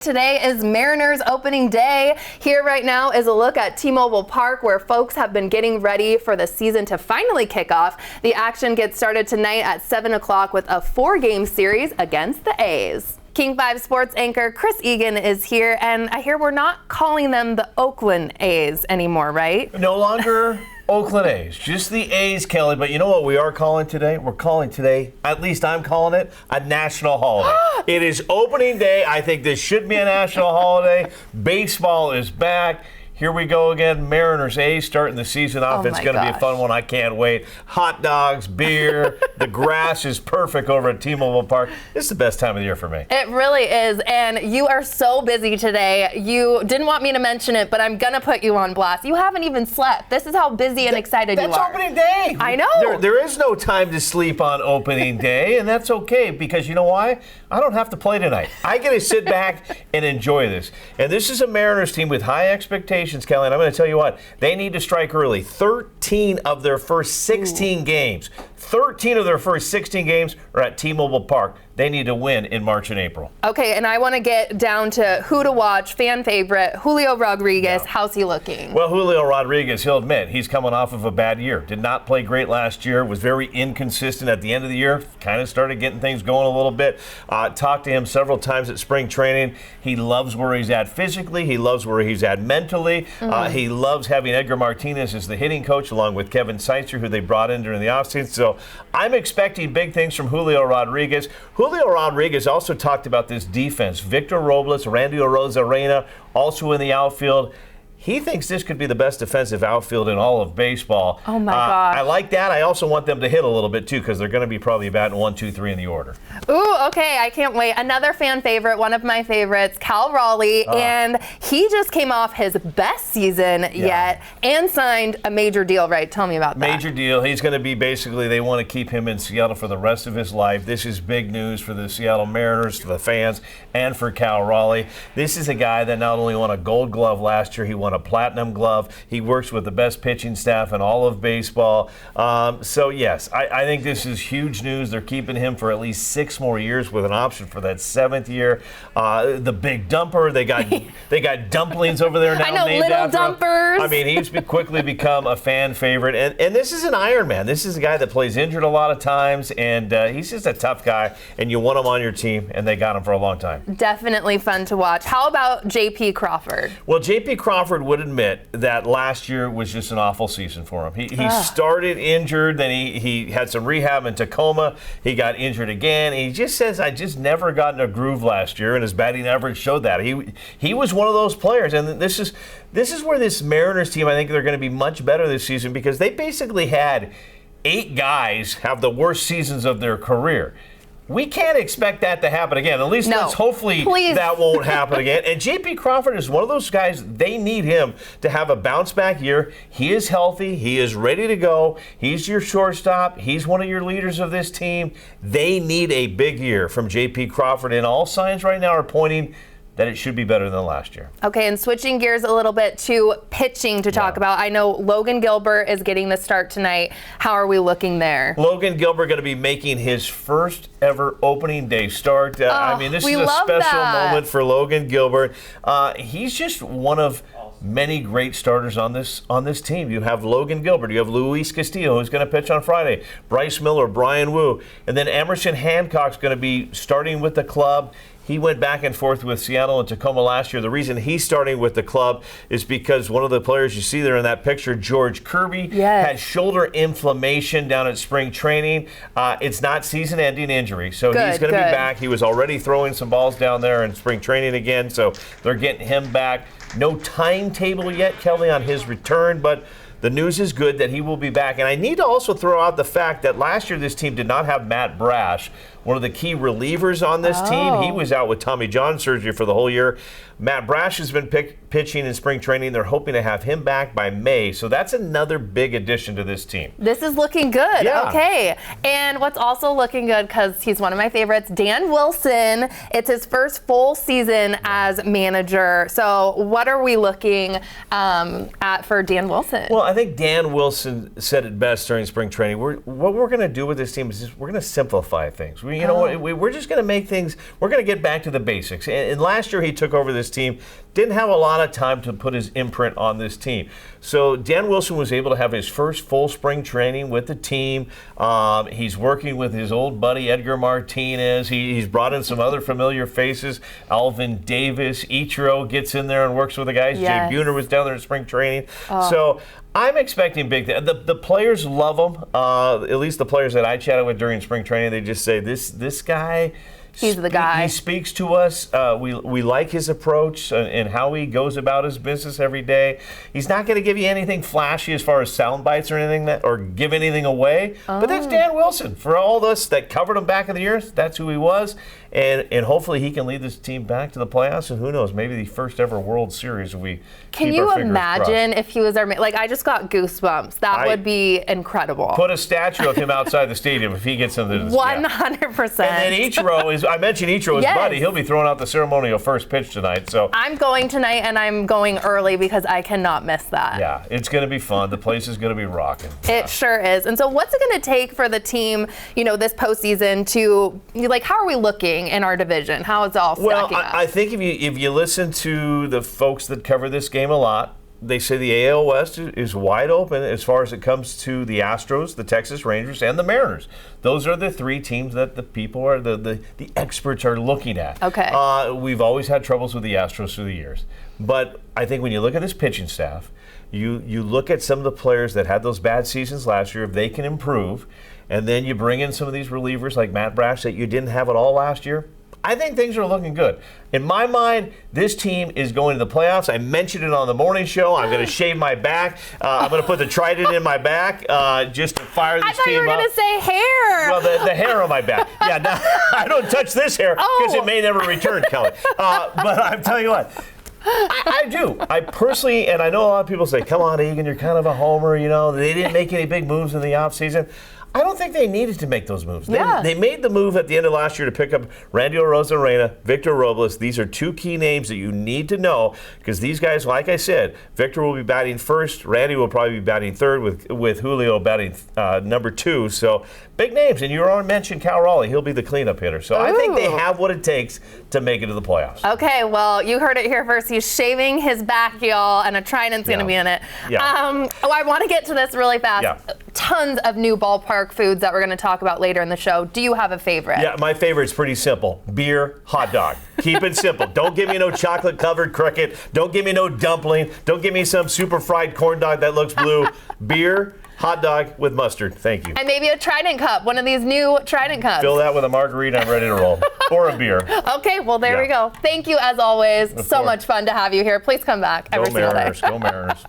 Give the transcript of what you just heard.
Today is Mariners opening day. Here right now is a look at T-Mobile Park, where folks have been getting ready for the season to finally kick off. The action gets started tonight at 7 o'clock with a 4-game series against the A's. King 5 Sports Anchor Chris Egan is here, and I hear we're not calling them the Oakland A's anymore, right? No longer Oakland A's, just the A's, Kelly. But you know what we are calling today? We're calling today, at least I'm calling it, a national holiday. It is opening day. I think this should be a national holiday. Baseball is back. Here we go again. Mariners A's starting the season off. It's going to be a fun one. I can't wait. Hot dogs, beer. The grass is perfect over at T-Mobile Park. This is the best time of the year for me. It really is. And you are so busy today. You didn't want me to mention it, but I'm going to put you on blast. You haven't even slept. This is how busy and excited you are. That's opening day. I know. There is no time to sleep on opening day, and that's okay, because you know why? I don't have to play tonight. I get to sit back and enjoy this. And this is a Mariners team with high expectations, Kelly, and I'm going to tell you what, they need to strike early. 13 of their first 16 games. 13 of their first 16 games are at T-Mobile Park. They need to win in March and April. Okay, and I want to get down to who to watch, fan favorite, Julio Rodriguez. Yeah. How's he looking? Well, Julio Rodriguez, he'll admit, he's coming off of a bad year. Did not play great last year, was very inconsistent at the end of the year, kind of started getting things going a little bit. Talked to him several times at spring training. He loves where he's at physically. He loves where he's at mentally. He loves having Edgar Martinez as the hitting coach, along with Kevin Seitzer, who they brought in during the offseason. So I'm expecting big things from Julio Rodriguez. Julio Rodriguez also talked about this defense. Victor Robles, Randy Arozarena, also in the outfield. He thinks this could be the best defensive outfield in all of baseball. Oh, my gosh. I like that. I also want them to hit a little bit, too, because they're going to be probably batting 1, 2, 3 in the order. Ooh, okay. I can't wait. Another fan favorite, one of my favorites, Cal Raleigh. And he just came off his best season yet and signed a major deal, right? Tell me about that. Major deal. He's going to be basically, they want to keep him in Seattle for the rest of his life. This is big news for the Seattle Mariners, for the fans, and for Cal Raleigh. This is a guy that not only won a Gold Glove last year, he won a Platinum Glove. He works with the best pitching staff in all of baseball. So, yes, I think this is huge news. They're keeping him for at least 6 more years with an option for that 7th year. The big dumper, they got dumplings over there now. I know, little dumpers. I mean, he's quickly become a fan favorite. And this is an Iron Man. This is a guy that plays injured a lot of times, and he's just a tough guy, and you want him on your team, and they got him for a long time. Definitely fun to watch. How about J.P. Crawford? Well, J.P. Crawford would admit that last year was just an awful season for him. He started injured, then he had some rehab in Tacoma. He got injured again. He just says, I just never got in a groove last year, and his batting average showed that. He was one of those players, and this is where this Mariners team, I think they're going to be much better this season, because they basically had 8 guys have the worst seasons of their career. We can't expect that to happen again. At least let's hopefully that won't happen again. And J.P. Crawford is one of those guys, they need him to have a bounce-back year. He is healthy. He is ready to go. He's your shortstop. He's one of your leaders of this team. They need a big year from J.P. Crawford, and all signs right now are pointing that it should be better than last year. Okay, and switching gears a little bit to pitching to talk about. I know Logan Gilbert is getting the start tinight. How are we looking there? Logan Gilbert going to be making his first ever opening day start. I mean, this is a special moment for Logan Gilbert. He's just one of many great starters on this team. You have Logan Gilbert, you have Luis Castillo, who's going to pitch on Friday, Bryce Miller, Brian Wu, and then Emerson Hancock's going to be starting with the club. He went back and forth with Seattle and Tacoma last year. The reason he's starting with the club is because one of the players you see there in that picture, George Kirby, had shoulder inflammation down at spring training. It's not season-ending injury, so he's going to be back. He was already throwing some balls down there in spring training again, so they're getting him back. No timetable yet, Kelly, on his return, but the news is good that he will be back. And I need to also throw out the fact that last year this team did not have Matt Brash, one of the key relievers on this team. He was out with Tommy John surgery for the whole year. Matt Brash has been pitching in spring training. They're hoping to have him back by May. So that's another big addition to this team. This is looking good. Yeah. Okay. And what's also looking good, because he's one of my favorites, Dan Wilson. It's his first full season as manager. So what are we looking at for Dan Wilson? Well, I think Dan Wilson said it best during spring training. What we're going to do with this team is we're going to simplify things. We're just going to make things, we're going to get back to the basics. And last year he took over this team, didn't have a lot of time to put his imprint on this team. So Dan Wilson was able to have his first full spring training with the team. He's working with his old buddy Edgar Martinez. He's brought in some other familiar faces. Alvin Davis, Ichiro gets in there and works with the guys. Yes. Jay Buhner was down there in spring training. So I'm expecting big things. The players love him. At least the players that I chatted with during spring training, they just say this guy. He's the guy. He speaks to us. We like his approach and how he goes about his business every day. He's not going to give you anything flashy as far as sound bites or anything or give anything away. But that's Dan Wilson. For all of us that covered him back in the years, that's who he was. And hopefully he can lead this team back to the playoffs. And who knows, maybe the first ever World Series if we Can you imagine if he was our I just got goosebumps. That would be incredible. Put a statue of him outside the stadium if he gets into this. 100%. And then Ichiro is, I mentioned Ichiro's buddy. He'll be throwing out the ceremonial first pitch tonight. So I'm going tonight, and I'm going early because I cannot miss that. Yeah, it's going to be fun. The place is going to be rocking. It sure is. And so what's it going to take for the team, this postseason to, how are we looking in our division? How is it all stacking up? I think if you listen to the folks that cover this game a lot, they say the AL West is wide open as far as it comes to the Astros, the Texas Rangers, and the Mariners. Those are the three teams that the people are, the experts are looking at. Okay. We've always had troubles with the Astros through the years. But I think when you look at this pitching staff, you look at some of the players that had those bad seasons last year, if they can improve, and then you bring in some of these relievers like Matt Brash that you didn't have at all last year, I think things are looking good. In my mind, this team is going to the playoffs. I mentioned it on the morning show. I'm going to shave my back. I'm going to put the trident in my back just to fire this team up. I thought you were going to say hair. Well, the hair on my back. Yeah, no, I don't touch this hair because it may never return, Kelly. But I'm telling you what. I do. I personally, and I know a lot of people say, come on, Egan, you're kind of a homer. They didn't make any big moves in the offseason. I don't think they needed to make those moves. They made the move at the end of last year to pick up Randy Arozarena, Victor Robles. These are two key names that you need to know because these guys, like I said, Victor will be batting first. Randy will probably be batting third with Julio batting number 2. So big names. And you already mentioned Cal Raleigh. He'll be the cleanup hitter. So I think they have what it takes to make it to the playoffs. Okay, well, you heard it here first. He's shaving his back, y'all, and a trident's going to be in it. Yeah. I want to get to this really fast. Yeah. Tons of new ballpark foods that we're going to talk about later in the show. Do you have a favorite? Yeah, my favorite's pretty simple. Beer, hot dog. Keep it simple. Don't give me no chocolate-covered cricket. Don't give me no dumpling. Don't give me some super fried corn dog that looks blue. Beer, hot dog with mustard. Thank you. And maybe a Trident cup, one of these new Trident cups. Fill that with a margarita. I'm ready to roll. Or a beer. Okay, well, there we go. Thank you, as always. So much fun to have you here. Please come back every single day. Go Mariners. Go Mariners.